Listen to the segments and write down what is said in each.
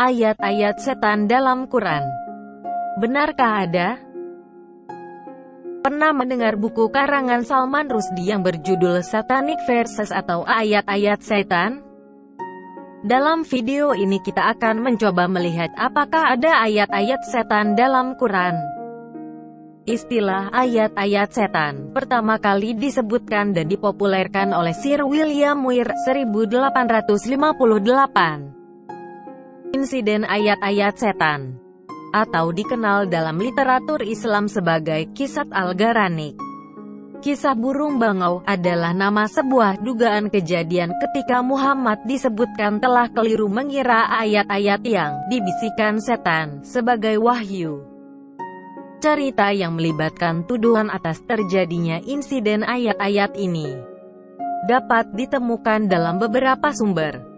Ayat-ayat setan dalam Quran. Benarkah ada? Pernah mendengar buku karangan Salman Rushdie yang berjudul Satanic Verses atau Ayat-ayat Setan? Dalam video ini kita akan mencoba melihat apakah ada ayat-ayat setan dalam Quran. Istilah ayat-ayat setan pertama kali disebutkan dan dipopulerkan oleh Sir William Muir, 1858. Insiden ayat-ayat setan, atau dikenal dalam literatur Islam sebagai Qissat al-Gharanik, kisah burung bangau, adalah nama sebuah dugaan kejadian ketika Muhammad disebutkan telah keliru mengira ayat-ayat yang dibisikkan setan sebagai wahyu. Cerita yang melibatkan tuduhan atas terjadinya insiden ayat-ayat ini dapat ditemukan dalam beberapa sumber,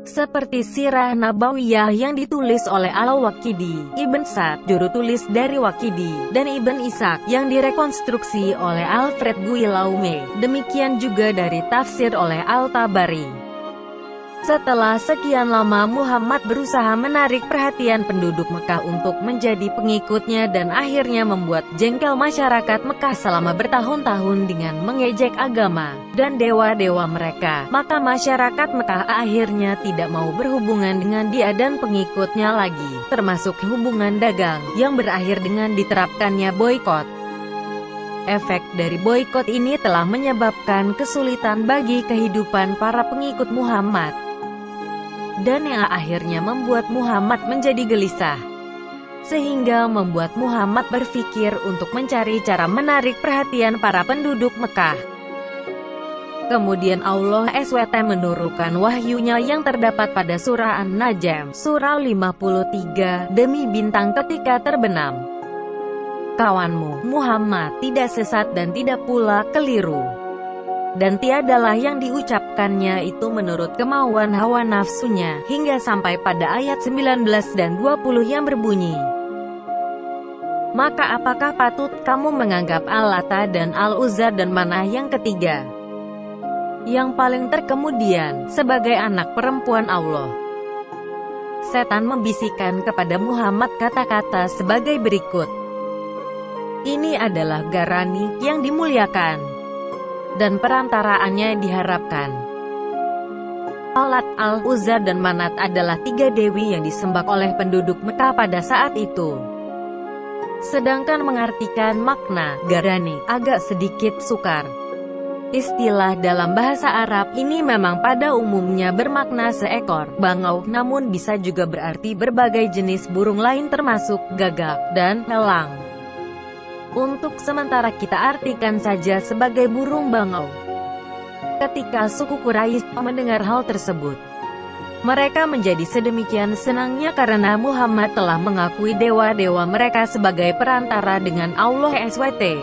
seperti Sirah Nabawiyah yang ditulis oleh Al-Waqidi, Ibn Sa'd, juru tulis dari Waqidi, dan Ibn Ishaq, yang direkonstruksi oleh Alfred Guillaume. Demikian juga dari tafsir oleh Al-Tabari. Setelah sekian lama Muhammad berusaha menarik perhatian penduduk Mekah untuk menjadi pengikutnya dan akhirnya membuat jengkel masyarakat Mekah selama bertahun-tahun dengan mengejek agama dan dewa-dewa mereka, maka masyarakat Mekah akhirnya tidak mau berhubungan dengan dia dan pengikutnya lagi, termasuk hubungan dagang, yang berakhir dengan diterapkannya boikot. Efek dari boikot ini telah menyebabkan kesulitan bagi kehidupan para pengikut Muhammad, dan yang akhirnya membuat Muhammad menjadi gelisah, sehingga membuat Muhammad berpikir untuk mencari cara menarik perhatian para penduduk Mekah. Kemudian Allah SWT menurunkan wahyunya yang terdapat pada surah An-Najm, surah 53, demi bintang ketika terbenam, kawanmu, Muhammad, tidak sesat dan tidak pula keliru. Dan tiadalah yang diucapkannya itu menurut kemauan hawa nafsunya, hingga sampai pada ayat 19 dan 20 yang berbunyi, maka apakah patut kamu menganggap Al-Lata dan Al-Uzza dan Manah yang ketiga, yang paling terkemudian, sebagai anak perempuan Allah? Setan membisikkan kepada Muhammad kata-kata sebagai berikut. Ini adalah Gharanik yang dimuliakan, dan perantaraannya diharapkan. Al-Lat, Al-Uzza dan Manat adalah tiga dewi yang disembah oleh penduduk Mekah pada saat itu. Sedangkan mengartikan makna Gharanik agak sedikit sukar. Istilah dalam bahasa Arab ini memang pada umumnya bermakna seekor bangau, namun bisa juga berarti berbagai jenis burung lain termasuk gagak dan elang. Untuk sementara kita artikan saja sebagai burung bangau. Ketika suku Quraisy mendengar hal tersebut, mereka menjadi sedemikian senangnya karena Muhammad telah mengakui dewa-dewa mereka sebagai perantara dengan Allah SWT.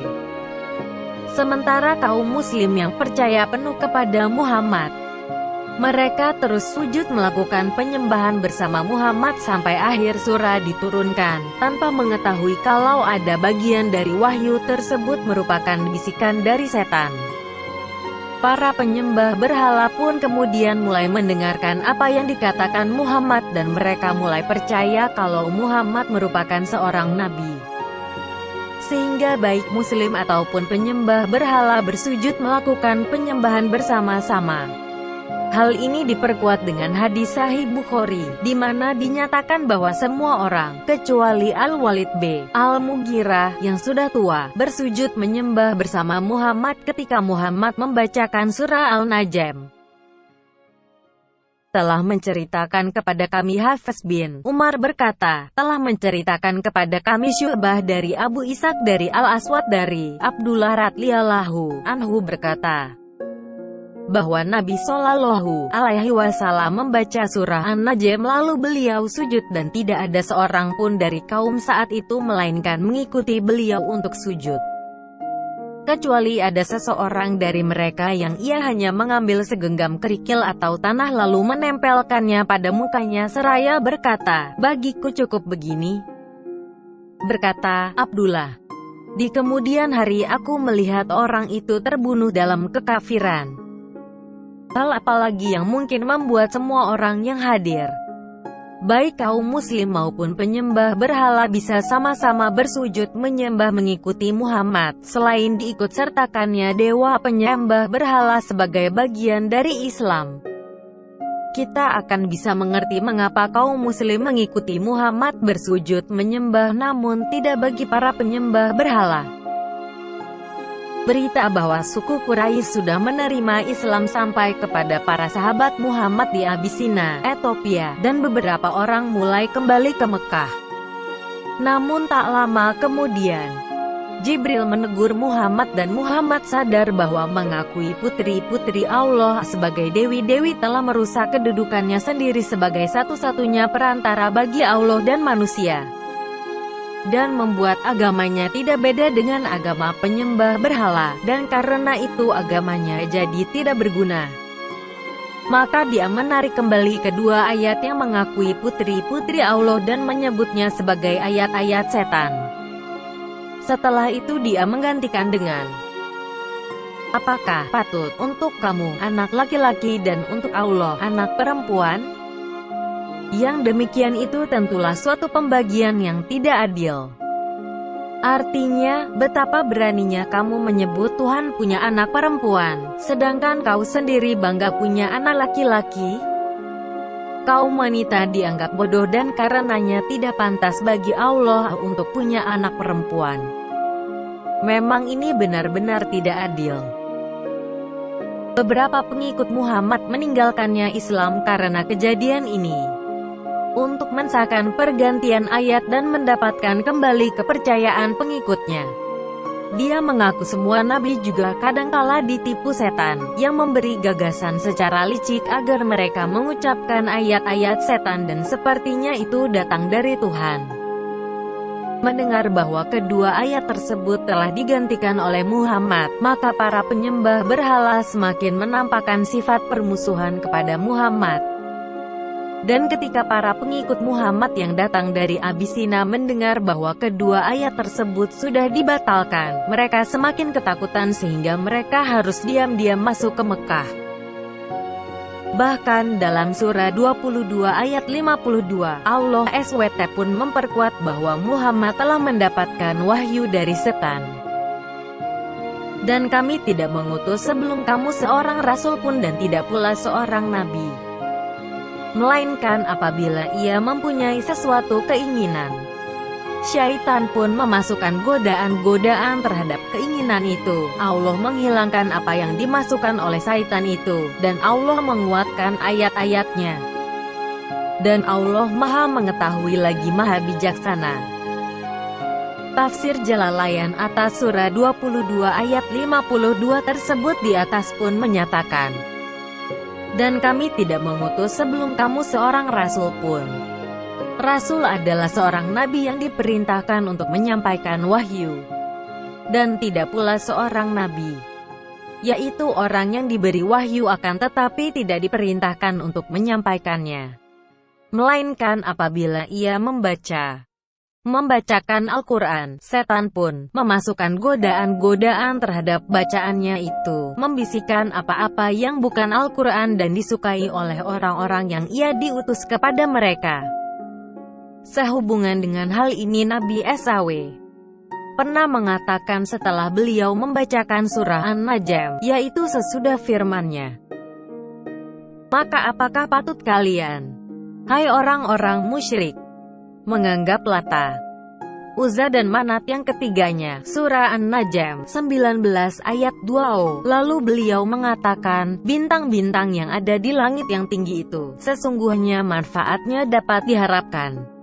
Sementara kaum muslim yang percaya penuh kepada Muhammad, mereka terus sujud melakukan penyembahan bersama Muhammad sampai akhir surah diturunkan, tanpa mengetahui kalau ada bagian dari wahyu tersebut merupakan bisikan dari setan. Para penyembah berhala pun kemudian mulai mendengarkan apa yang dikatakan Muhammad dan mereka mulai percaya kalau Muhammad merupakan seorang nabi. Sehingga baik muslim ataupun penyembah berhala bersujud melakukan penyembahan bersama-sama. Hal ini diperkuat dengan hadis Sahih Bukhari, di mana dinyatakan bahwa semua orang, kecuali Al-Walid bin Al-Mughirah, yang sudah tua, bersujud menyembah bersama Muhammad ketika Muhammad membacakan surah Al-Najm. Telah menceritakan kepada kami Hafiz bin Umar berkata, telah menceritakan kepada kami Syu'bah dari Abu Ishaq dari Al-Aswad dari Abdullah radhiyallahu anhu berkata, bahwa Nabi Shallallahu Alaihi Wasallam membaca surah An-Najm lalu beliau sujud dan tidak ada seorang pun dari kaum saat itu melainkan mengikuti beliau untuk sujud, kecuali ada seseorang dari mereka yang ia hanya mengambil segenggam kerikil atau tanah lalu menempelkannya pada mukanya seraya berkata, bagiku cukup begini. Berkata Abdullah, di kemudian hari aku melihat orang itu terbunuh dalam kekafiran. Hal apalagi yang mungkin membuat semua orang yang hadir baik kaum muslim maupun penyembah berhala bisa sama-sama bersujud menyembah mengikuti Muhammad, selain diikut-sertakannya dewa penyembah berhala sebagai bagian dari Islam. Kita akan bisa mengerti mengapa kaum muslim mengikuti Muhammad bersujud menyembah namun tidak bagi para penyembah berhala. Berita bahwa suku Quraisy sudah menerima Islam sampai kepada para sahabat Muhammad di Abisina, Ethiopia, dan beberapa orang mulai kembali ke Mekah. Namun tak lama kemudian, Jibril menegur Muhammad dan Muhammad sadar bahwa mengakui putri-putri Allah sebagai dewi-dewi telah merusak kedudukannya sendiri sebagai satu-satunya perantara bagi Allah dan manusia, dan membuat agamanya tidak beda dengan agama penyembah berhala, dan karena itu agamanya jadi tidak berguna. Maka dia menarik kembali kedua ayat yang mengakui putri-putri Allah dan menyebutnya sebagai ayat-ayat setan. Setelah itu dia menggantikan dengan, apakah patut untuk kamu anak laki-laki dan untuk Allah anak perempuan? Yang demikian itu tentulah suatu pembagian yang tidak adil. Artinya, betapa beraninya kamu menyebut Tuhan punya anak perempuan, sedangkan kau sendiri bangga punya anak laki-laki? Kaum wanita dianggap bodoh dan karenanya tidak pantas bagi Allah untuk punya anak perempuan. Memang ini benar-benar tidak adil. Beberapa pengikut Muhammad meninggalkannya Islam karena kejadian ini, untuk mensahkan pergantian ayat dan mendapatkan kembali kepercayaan pengikutnya. Dia mengaku semua nabi juga kadangkala ditipu setan, yang memberi gagasan secara licik agar mereka mengucapkan ayat-ayat setan dan sepertinya itu datang dari Tuhan. Mendengar bahwa kedua ayat tersebut telah digantikan oleh Muhammad, maka para penyembah berhala semakin menampakkan sifat permusuhan kepada Muhammad. Dan ketika para pengikut Muhammad yang datang dari Abisina mendengar bahwa kedua ayat tersebut sudah dibatalkan, mereka semakin ketakutan sehingga mereka harus diam-diam masuk ke Mekah. Bahkan dalam surah 22 ayat 52, Allah SWT pun memperkuat bahwa Muhammad telah mendapatkan wahyu dari setan. Dan kami tidak mengutus sebelum kamu seorang rasul pun dan tidak pula seorang nabi, melainkan apabila ia mempunyai sesuatu keinginan. Syaitan pun memasukkan godaan-godaan terhadap keinginan itu. Allah menghilangkan apa yang dimasukkan oleh syaitan itu, dan Allah menguatkan ayat-ayatnya. Dan Allah Maha Mengetahui lagi Maha Bijaksana. Tafsir Jalalain atas surah 22 ayat 52 tersebut di atas pun menyatakan, dan kami tidak mengutus sebelum kamu seorang rasul pun. Rasul adalah seorang nabi yang diperintahkan untuk menyampaikan wahyu, dan tidak pula seorang nabi, yaitu orang yang diberi wahyu akan tetapi tidak diperintahkan untuk menyampaikannya, melainkan apabila ia membacakan Al-Quran. Setan pun memasukkan godaan-godaan terhadap bacaannya itu, membisikkan apa-apa yang bukan Al-Quran dan disukai oleh orang-orang yang ia diutus kepada mereka. Sehubungan dengan hal ini Nabi SAW pernah mengatakan setelah beliau membacakan surah An-Najm, yaitu sesudah firman-Nya, maka apakah patut kalian, hai orang-orang musyrik, menganggap Lata, Uzza dan Manat yang ketiganya? Surah An-Najm 19 ayat 2. Lalu beliau mengatakan, bintang-bintang yang ada di langit yang tinggi itu, sesungguhnya manfaatnya dapat diharapkan.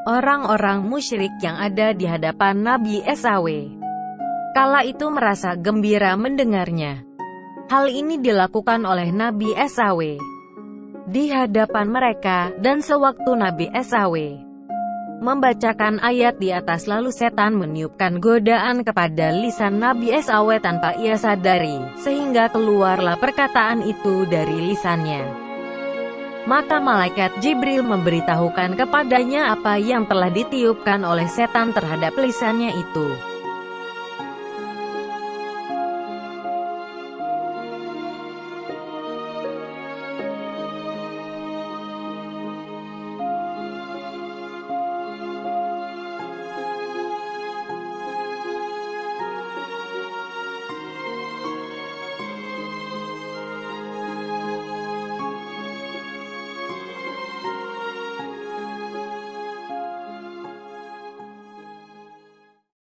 Orang-orang musyrik yang ada di hadapan Nabi SAW kala itu merasa gembira mendengarnya. Hal ini dilakukan oleh Nabi SAW di hadapan mereka, dan sewaktu Nabi SAW membacakan ayat di atas lalu setan meniupkan godaan kepada lisan Nabi SAW tanpa ia sadari, sehingga keluarlah perkataan itu dari lisannya. Maka malaikat Jibril memberitahukan kepadanya apa yang telah ditiupkan oleh setan terhadap lisannya itu.